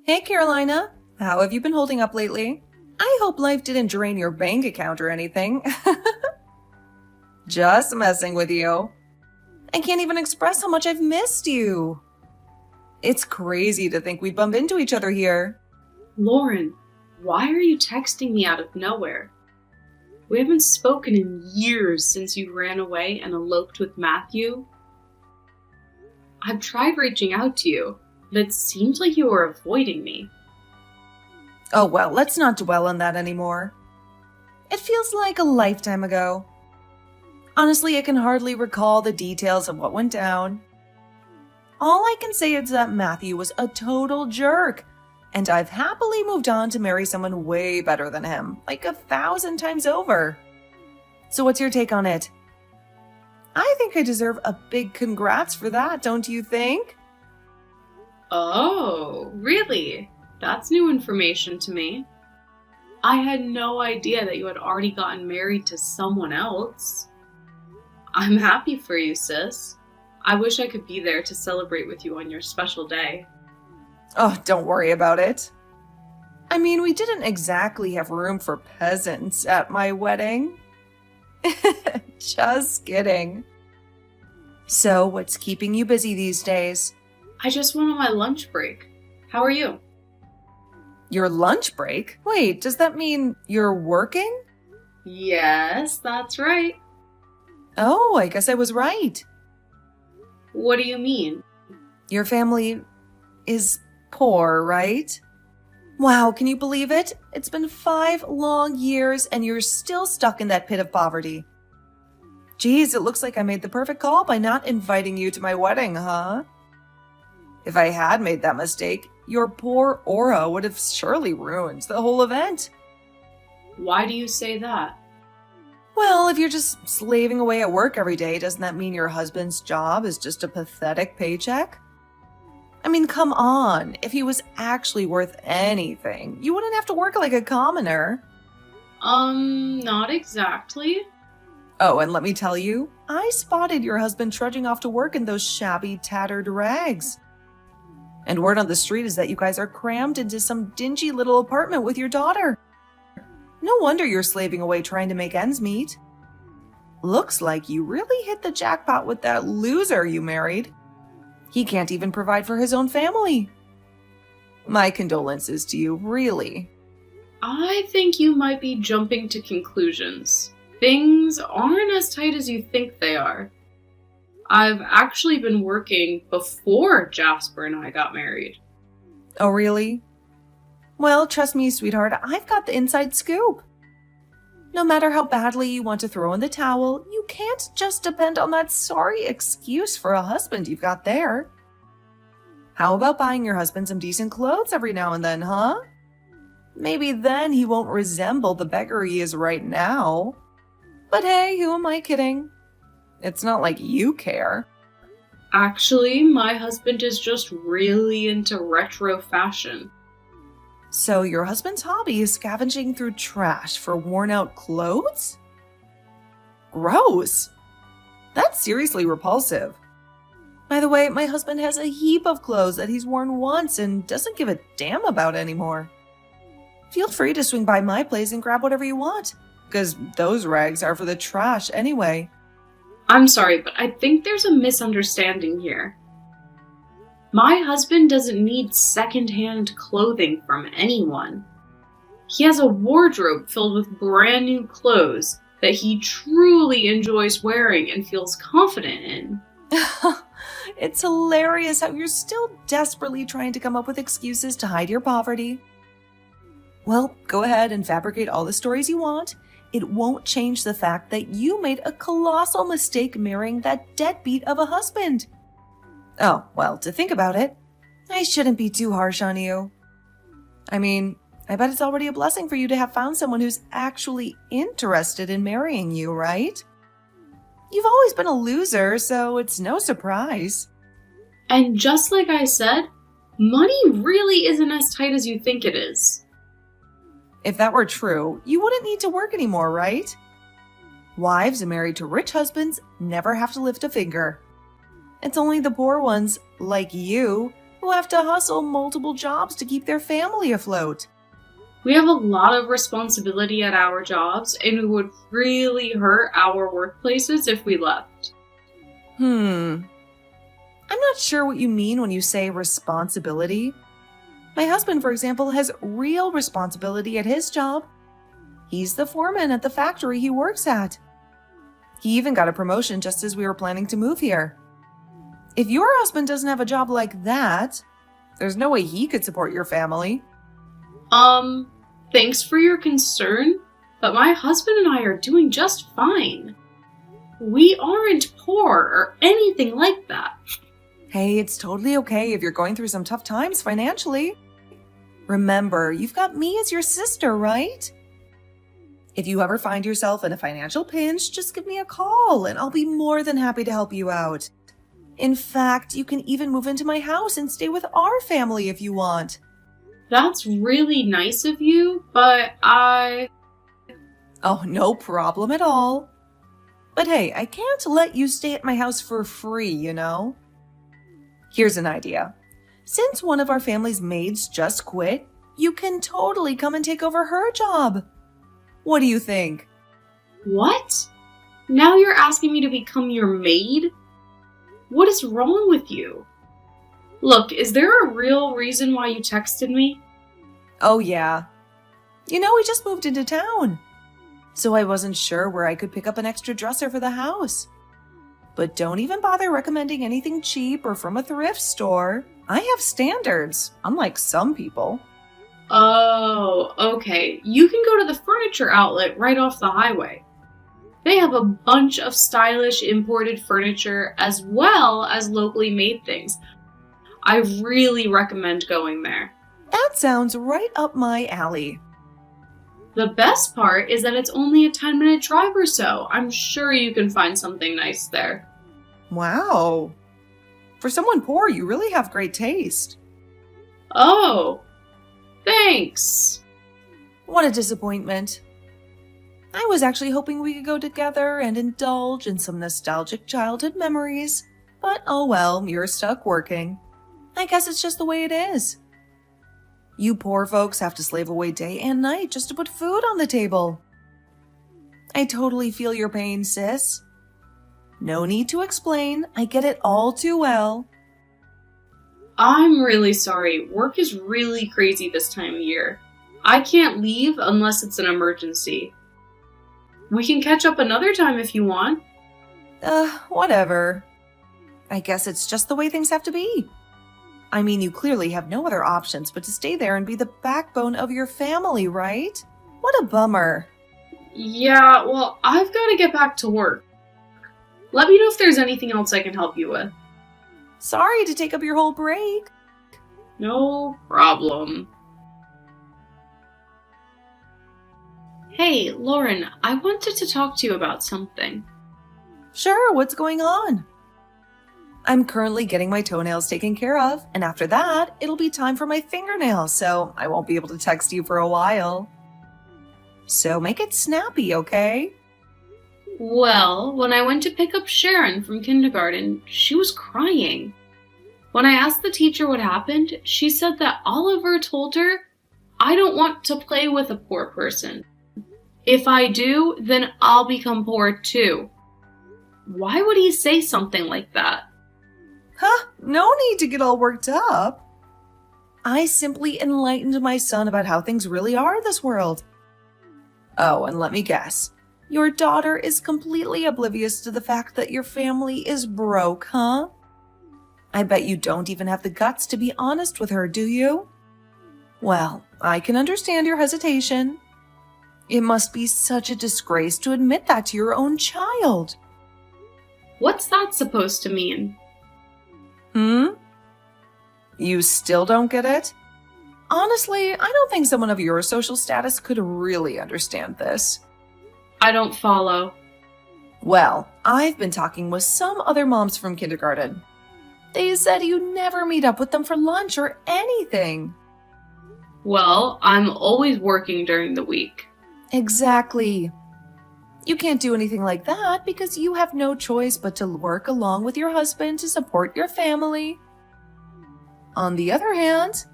Hey Carolina, how have you been holding up lately? I hope life didn't drain your bank account or anything. Just messing with you. I can't even express how much I've missed you. It's crazy to think we'd bump into each other here. Lauren, why are you texting me out of nowhere? We haven't spoken in years since you ran away and eloped with Matthew. I've tried reaching out to you, but it seems like you are avoiding me. Oh well, let's not dwell on that anymore. It feels like a lifetime ago. Honestly, I can hardly recall the details of what went down. All I can say is that Matthew was a total jerk, and I've happily moved on to marry someone way better than him, like 1,000 times over. So what's your take on it? I think I deserve a big congrats for that, don't you think? Oh, really? That's new information to me. I had no idea that you had already gotten married to someone else. I'm happy for you, sis. I wish I could be there to celebrate with you on your special day. Oh, don't worry about it. I mean, we didn't exactly have room for peasants at my wedding. Just kidding. So, what's keeping you busy these days? I just went on my lunch break. How are you? Your lunch break? Wait, does that mean you're working? Yes, that's right. Oh, I guess I was right. What do you mean? Your family is poor, right? Wow, can you believe it? It's been 5 long years and you're still stuck in that pit of poverty. Geez, it looks like I made the perfect call by not inviting you to my wedding, huh? If I had made that mistake, your poor aura would have surely ruined the whole event. Why do you say that? Well, if you're just slaving away at work every day, doesn't that mean your husband's job is just a pathetic paycheck? I mean, come on. If he was actually worth anything, you wouldn't have to work like a commoner. Not exactly. Oh, and let me tell you, I spotted your husband trudging off to work in those shabby, tattered rags. And word on the street is that you guys are crammed into some dingy little apartment with your daughter. No wonder you're slaving away trying to make ends meet. Looks like you really hit the jackpot with that loser you married. He can't even provide for his own family. My condolences to you, really. I think you might be jumping to conclusions. Things aren't as tight as you think they are. I've actually been working before Jasper and I got married. Oh, really? Well, trust me, sweetheart, I've got the inside scoop. No matter how badly you want to throw in the towel, you can't just depend on that sorry excuse for a husband you've got there. How about buying your husband some decent clothes every now and then, huh? Maybe then he won't resemble the beggar he is right now. But hey, who am I kidding? It's not like you care. Actually, my husband is just really into retro fashion. So your husband's hobby is scavenging through trash for worn-out clothes? Gross. That's seriously repulsive. By the way, my husband has a heap of clothes that he's worn once and doesn't give a damn about anymore. Feel free to swing by my place and grab whatever you want, because those rags are for the trash anyway. I'm sorry, but I think there's a misunderstanding here. My husband doesn't need secondhand clothing from anyone. He has a wardrobe filled with brand new clothes that he truly enjoys wearing and feels confident in. It's hilarious how you're still desperately trying to come up with excuses to hide your poverty. Well, go ahead and fabricate all the stories you want. It won't change the fact that you made a colossal mistake marrying that deadbeat of a husband. Oh, well, to think about it, I shouldn't be too harsh on you. I mean, I bet it's already a blessing for you to have found someone who's actually interested in marrying you, right? You've always been a loser, so it's no surprise. And just like I said, money really isn't as tight as you think it is. If that were true, you wouldn't need to work anymore, right? Wives married to rich husbands never have to lift a finger. It's only the poor ones, like you, who have to hustle multiple jobs to keep their family afloat. We have a lot of responsibility at our jobs, and it would really hurt our workplaces if we left. I'm not sure what you mean when you say responsibility. My husband, for example, has real responsibility at his job. He's the foreman at the factory he works at. He even got a promotion just as we were planning to move here. If your husband doesn't have a job like that, there's no way he could support your family. Thanks for your concern, but my husband and I are doing just fine. We aren't poor or anything like that. Hey, it's totally okay if you're going through some tough times financially. Remember, you've got me as your sister, right? If you ever find yourself in a financial pinch, just give me a call and I'll be more than happy to help you out. In fact, you can even move into my house and stay with our family if you want. That's really nice of you, but Oh, no problem at all. But hey, I can't let you stay at my house for free, you know? Here's an idea. Since one of our family's maids just quit, you can totally come and take over her job. What do you think? What? Now you're asking me to become your maid? What is wrong with you? Look, is there a real reason why you texted me? Oh, yeah. You know, we just moved into town. So I wasn't sure where I could pick up an extra dresser for the house. But don't even bother recommending anything cheap or from a thrift store. I have standards, unlike some people. Oh, okay. You can go to the furniture outlet right off the highway. They have a bunch of stylish imported furniture as well as locally made things. I really recommend going there. That sounds right up my alley. The best part is that it's only a 10-minute drive or so. I'm sure you can find something nice there. Wow. For someone poor, you really have great taste. Oh, thanks. What a disappointment. I was actually hoping we could go together and indulge in some nostalgic childhood memories. But oh well, you're stuck working. I guess it's just the way it is. You poor folks have to slave away day and night just to put food on the table. I totally feel your pain, sis. No need to explain. I get it all too well. I'm really sorry. Work is really crazy this time of year. I can't leave unless it's an emergency. We can catch up another time if you want. Whatever. I guess it's just the way things have to be. I mean, you clearly have no other options but to stay there and be the backbone of your family, right? What a bummer. Yeah, well, I've got to get back to work. Let me know if there's anything else I can help you with. Sorry to take up your whole break. No problem. Hey, Lauren, I wanted to talk to you about something. Sure, what's going on? I'm currently getting my toenails taken care of, and after that, it'll be time for my fingernails, so I won't be able to text you for a while. So make it snappy, okay? Well, when I went to pick up Sharon from kindergarten, she was crying. When I asked the teacher what happened, she said that Oliver told her, "I don't want to play with a poor person. If I do, then I'll become poor too." Why would he say something like that? Huh, no need to get all worked up. I simply enlightened my son about how things really are in this world. Oh, and let me guess. Your daughter is completely oblivious to the fact that your family is broke, huh? I bet you don't even have the guts to be honest with her, do you? Well, I can understand your hesitation. It must be such a disgrace to admit that to your own child. What's that supposed to mean? You still don't get it? Honestly, I don't think someone of your social status could really understand this. I don't follow. Well, I've been talking with some other moms from kindergarten. They said you never meet up with them for lunch or anything. Well, I'm always working during the week. Exactly. You can't do anything like that because you have no choice but to work along with your husband to support your family. On the other hand,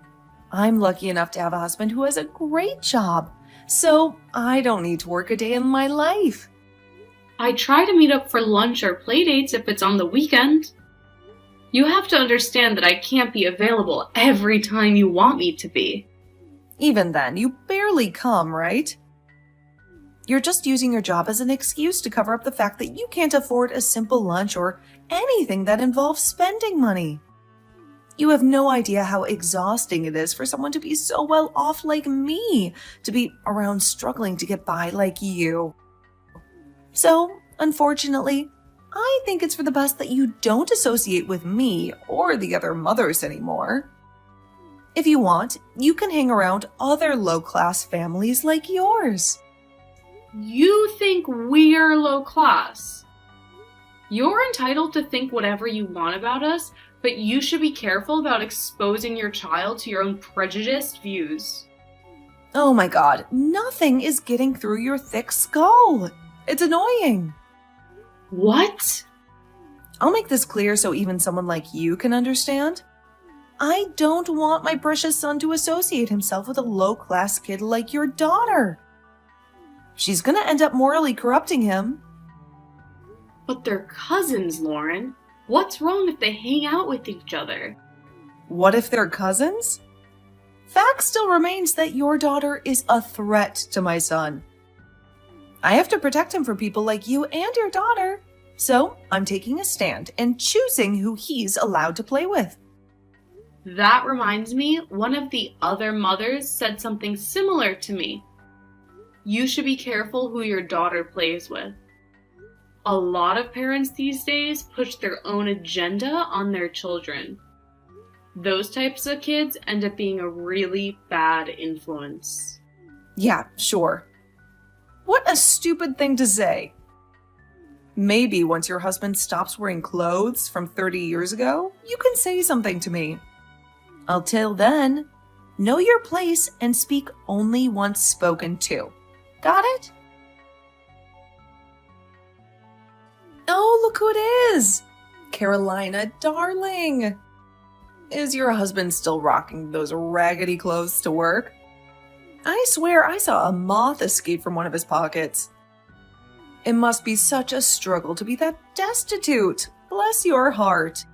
I'm lucky enough to have a husband who has a great job, so I don't need to work a day in my life. I try to meet up for lunch or play dates if it's on the weekend. You have to understand that I can't be available every time you want me to be. Even then, you barely come, right? You're just using your job as an excuse to cover up the fact that you can't afford a simple lunch or anything that involves spending money. You have no idea how exhausting it is for someone to be so well off like me, to be around struggling to get by like you. So, unfortunately, I think it's for the best that you don't associate with me or the other mothers anymore. If you want, you can hang around other low-class families like yours. You think we're low class? You're entitled to think whatever you want about us, but you should be careful about exposing your child to your own prejudiced views. Oh my god, nothing is getting through your thick skull. It's annoying. What? I'll make this clear so even someone like you can understand. I don't want my precious son to associate himself with a low-class kid like your daughter. She's gonna end up morally corrupting him. But they're cousins, Lauren. What's wrong if they hang out with each other? What if they're cousins? Fact still remains that your daughter is a threat to my son. I have to protect him from people like you and your daughter. So I'm taking a stand and choosing who he's allowed to play with. That reminds me, one of the other mothers said something similar to me. You should be careful who your daughter plays with. A lot of parents these days push their own agenda on their children. Those types of kids end up being a really bad influence. Yeah, sure. What a stupid thing to say. Maybe once your husband stops wearing clothes from 30 years ago, you can say something to me. Until then, know your place and speak only once spoken to. Got it? Oh, look who it is! Carolina, darling! Is your husband still rocking those raggedy clothes to work? I swear I saw a moth escape from one of his pockets. It must be such a struggle to be that destitute. Bless your heart.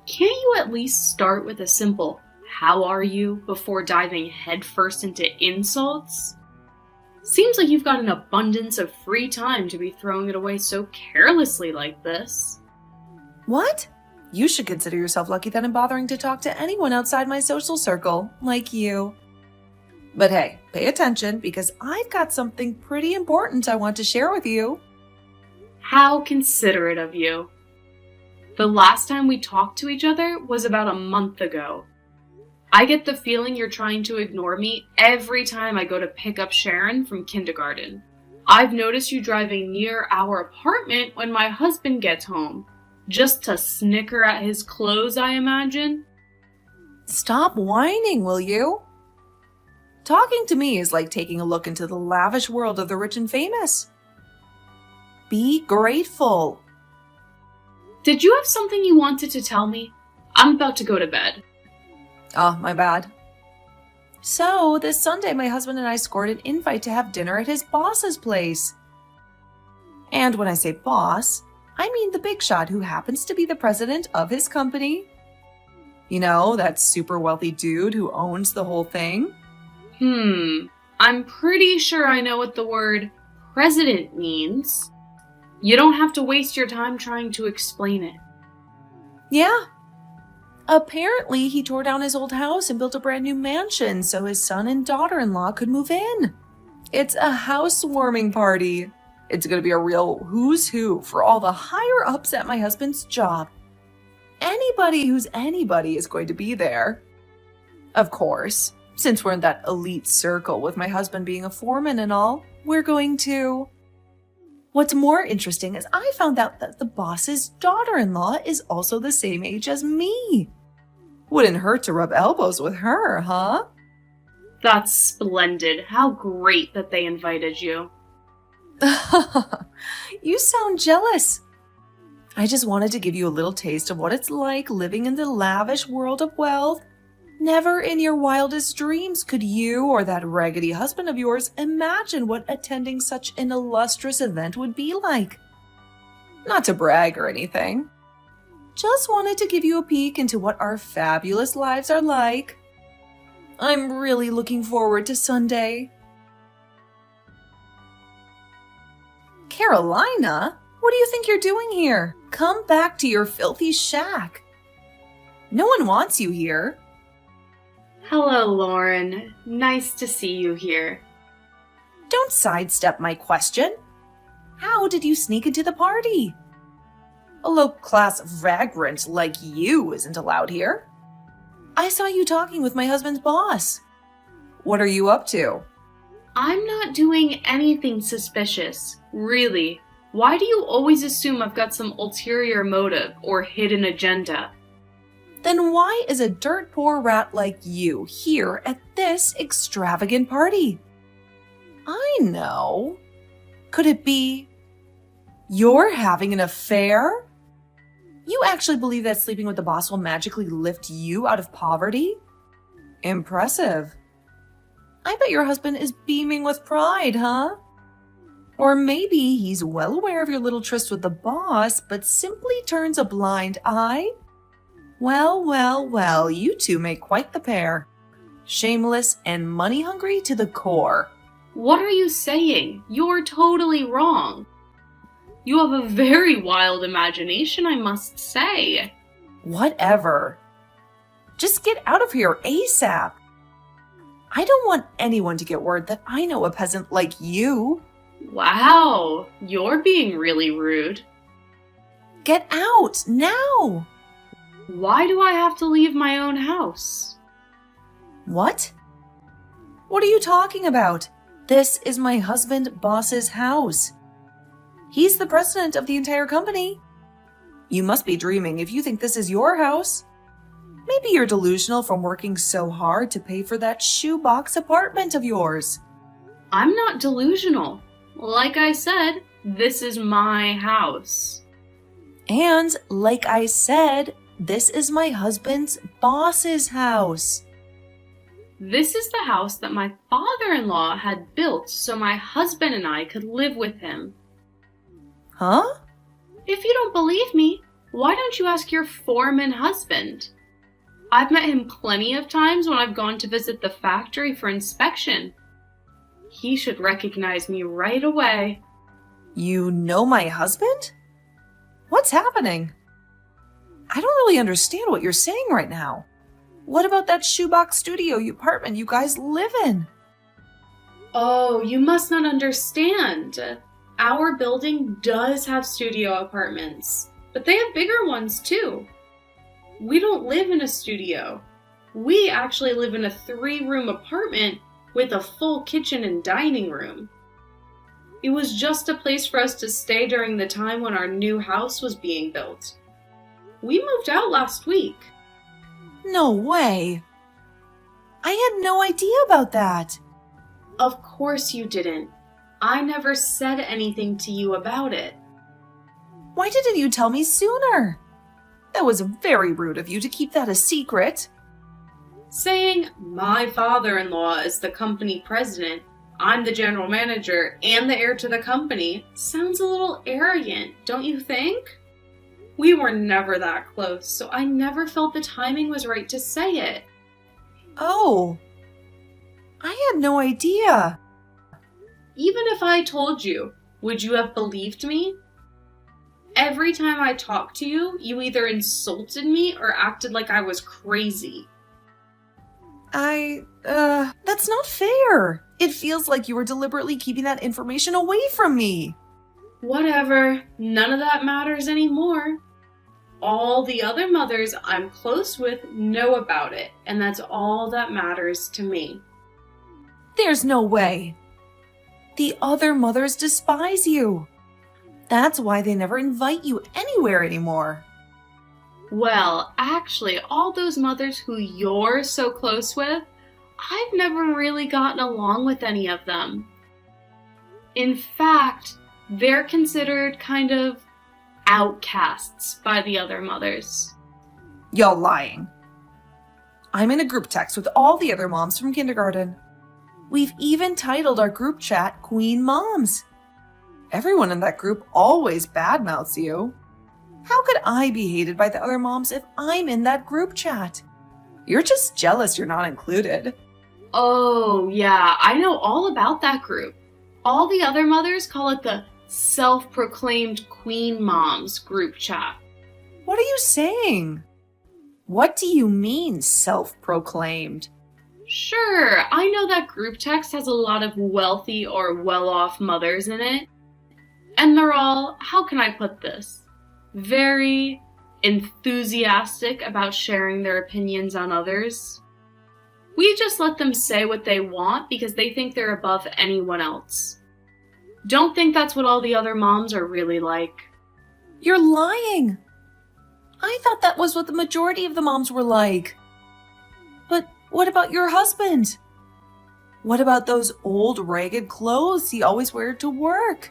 Can't you at least start with a simple, "How are you?" before diving headfirst into insults? Seems like you've got an abundance of free time to be throwing it away so carelessly like this. What? You should consider yourself lucky that I'm bothering to talk to anyone outside my social circle, like you. But hey, pay attention because I've got something pretty important I want to share with you. How considerate of you. The last time we talked to each other was about a month ago. I get the feeling you're trying to ignore me every time I go to pick up Sharon from kindergarten. I've noticed you driving near our apartment when my husband gets home. Just to snicker at his clothes, I imagine. Stop whining, will you? Talking to me is like taking a look into the lavish world of the rich and famous. Be grateful. Did you have something you wanted to tell me? I'm about to go to bed. Oh, my bad. So, this Sunday, my husband and I scored an invite to have dinner at his boss's place. And when I say boss, I mean the big shot who happens to be the president of his company. You know, that super wealthy dude who owns the whole thing. I'm pretty sure I know what the word president means. You don't have to waste your time trying to explain it. Yeah. Apparently, he tore down his old house and built a brand new mansion so his son and daughter-in-law could move in. It's a housewarming party. It's going to be a real who's who for all the higher-ups at my husband's job. Anybody who's anybody is going to be there. Of course, since we're in that elite circle with my husband being a foreman and all, we're going to... What's more interesting is I found out that the boss's daughter-in-law is also the same age as me. Wouldn't hurt to rub elbows with her, huh? That's splendid. How great that they invited you. You sound jealous. I just wanted to give you a little taste of what it's like living in the lavish world of wealth Never in your wildest dreams could you or that raggedy husband of yours imagine what attending such an illustrious event would be like. Not to brag or anything. Just wanted to give you a peek into what our fabulous lives are like. I'm really looking forward to Sunday. Carolina, what do you think you're doing here? Come back to your filthy shack. No one wants you here. Hello, Lauren. Nice to see you here. Don't sidestep my question. How did you sneak into the party? A low-class vagrant like you isn't allowed here. I saw you talking with my husband's boss. What are you up to? I'm not doing anything suspicious, really. Why do you always assume I've got some ulterior motive or hidden agenda? Then why is a dirt poor rat like you here at this extravagant party? I know. Could it be you're having an affair? You actually believe that sleeping with the boss will magically lift you out of poverty? Impressive. I bet your husband is beaming with pride, huh? Or maybe he's well aware of your little tryst with the boss, but simply turns a blind eye? Well, you two make quite the pair. Shameless and money-hungry to the core. What are you saying? You're totally wrong. You have a very wild imagination, I must say. Whatever. Just get out of here ASAP. I don't want anyone to get word that I know a peasant like you. Wow, you're being really rude. Get out, now! Why do I have to leave my own house? What? What are you talking about? This is my husband, boss's house. He's the president of the entire company. You must be dreaming if you think this is your house. Maybe you're delusional from working so hard to pay for that shoebox apartment of yours. I'm not delusional. Like I said, this is my house. And like I said, this is my husband's boss's house. This is the house that my father-in-law had built so my husband and I could live with him. Huh? If you don't believe me, why don't you ask your foreman husband? I've met him plenty of times when I've gone to visit the factory for inspection. He should recognize me right away. You know my husband? What's happening? I don't really understand what you're saying right now. What about that shoebox studio apartment you guys live in? Oh, you must not understand. Our building does have studio apartments, but they have bigger ones too. We don't live in a studio. We actually live in a 3-room apartment with a full kitchen and dining room. It was just a place for us to stay during the time when our new house was being built. We moved out last week. No way. I had no idea about that. Of course you didn't. I never said anything to you about it. Why didn't you tell me sooner? That was very rude of you to keep that a secret. Saying my father-in-law is the company president, I'm the general manager, and the heir to the company sounds a little arrogant, don't you think? We were never that close, so I never felt the timing was right to say it. Oh, I had no idea. Even if I told you, would you have believed me? Every time I talked to you, you either insulted me or acted like I was crazy. That's not fair. It feels like you were deliberately keeping that information away from me. Whatever, none of that matters anymore. All the other mothers I'm close with know about it, and that's all that matters to me. There's no way. The other mothers despise you. That's why they never invite you anywhere anymore. Well, actually, all those mothers who you're so close with, I've never really gotten along with any of them. In fact, they're considered kind of outcasts by the other mothers. You're lying. I'm in a group text with all the other moms from kindergarten. We've even titled our group chat Queen Moms. Everyone in that group always badmouths you. How could I be hated by the other moms if I'm in that group chat? You're just jealous you're not included. Oh, yeah, I know all about that group. All the other mothers call it the self-proclaimed Queen Moms group chat. What are you saying? What do you mean, self-proclaimed? Sure, I know that group text has a lot of wealthy or well-off mothers in it. And they're all, how can I put this? Very enthusiastic about sharing their opinions on others. We just let them say what they want because they think they're above anyone else. Don't think that's what all the other moms are really like. You're lying. I thought that was what the majority of the moms were like. But what about your husband? What about those old ragged clothes he always wears to work?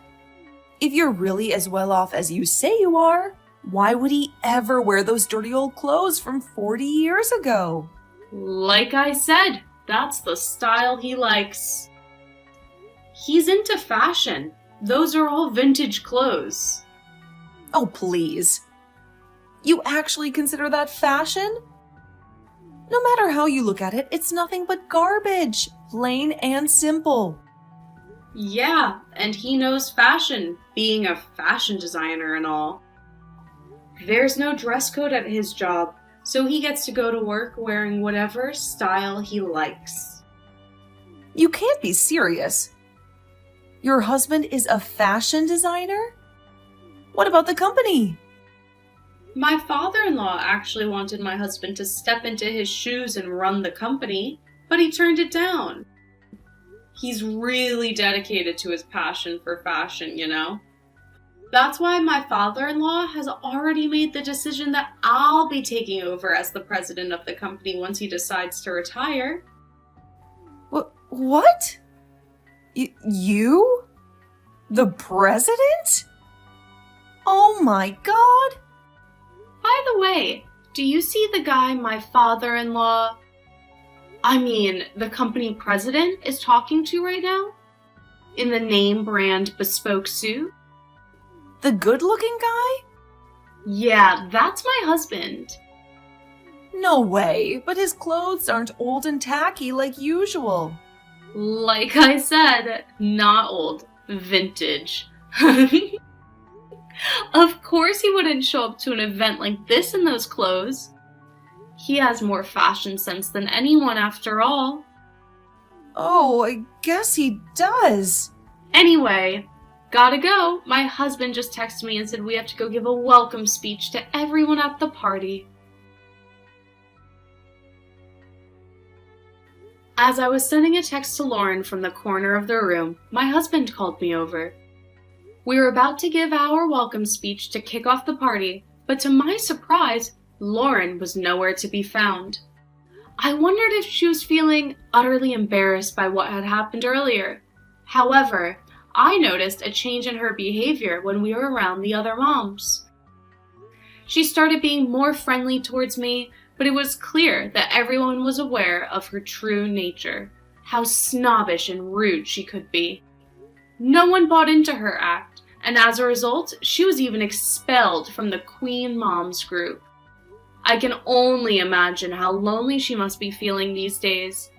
If you're really as well off as you say you are, why would he ever wear those dirty old clothes from 40 years ago? Like I said, that's the style he likes. He's into fashion. Those are all vintage clothes. Oh, please. You actually consider that fashion? No matter how you look at it, it's nothing but garbage, plain and simple. Yeah, and he knows fashion, being a fashion designer and all. There's no dress code at his job, so he gets to go to work wearing whatever style he likes. You can't be serious. Your husband is a fashion designer? What about the company? My father-in-law actually wanted my husband to step into his shoes and run the company, but he turned it down. He's really dedicated to his passion for fashion, you know? That's why my father-in-law has already made the decision that I'll be taking over as the president of the company once he decides to retire. What? You? The president? Oh my God! By the way, do you see the guy my father-in-law, the company president is talking to right now? In the name brand bespoke suit? The good-looking guy? Yeah, that's my husband. No way, but his clothes aren't old and tacky like usual. Like I said, not old, vintage. Of course he wouldn't show up to an event like this in those clothes. He has more fashion sense than anyone after all. Oh, I guess he does. Anyway, gotta go. My husband just texted me and said we have to go give a welcome speech to everyone at the party. As I was sending a text to Lauren from the corner of the room, my husband called me over. We were about to give our welcome speech to kick off the party, but to my surprise, Lauren was nowhere to be found. I wondered if she was feeling utterly embarrassed by what had happened earlier. However, I noticed a change in her behavior when we were around the other moms. She started being more friendly towards me, but it was clear that everyone was aware of her true nature, how snobbish and rude she could be. No one bought into her act, and as a result, she was even expelled from the Queen Moms group. I can only imagine how lonely she must be feeling these days.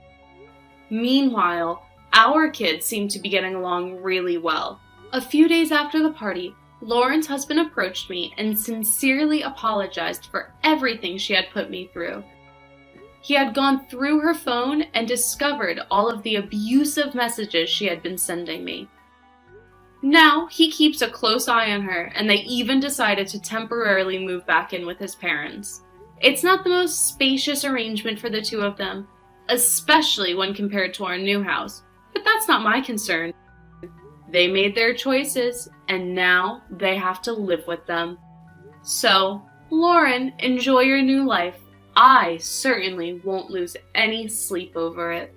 Meanwhile, our kids seem to be getting along really well. A few days after the party, Lauren's husband approached me and sincerely apologized for everything she had put me through. He had gone through her phone and discovered all of the abusive messages she had been sending me. Now, he keeps a close eye on her, and they even decided to temporarily move back in with his parents. It's not the most spacious arrangement for the two of them, especially when compared to our new house, but that's not my concern. They made their choices, and now they have to live with them. So, Lauren, enjoy your new life. I certainly won't lose any sleep over it.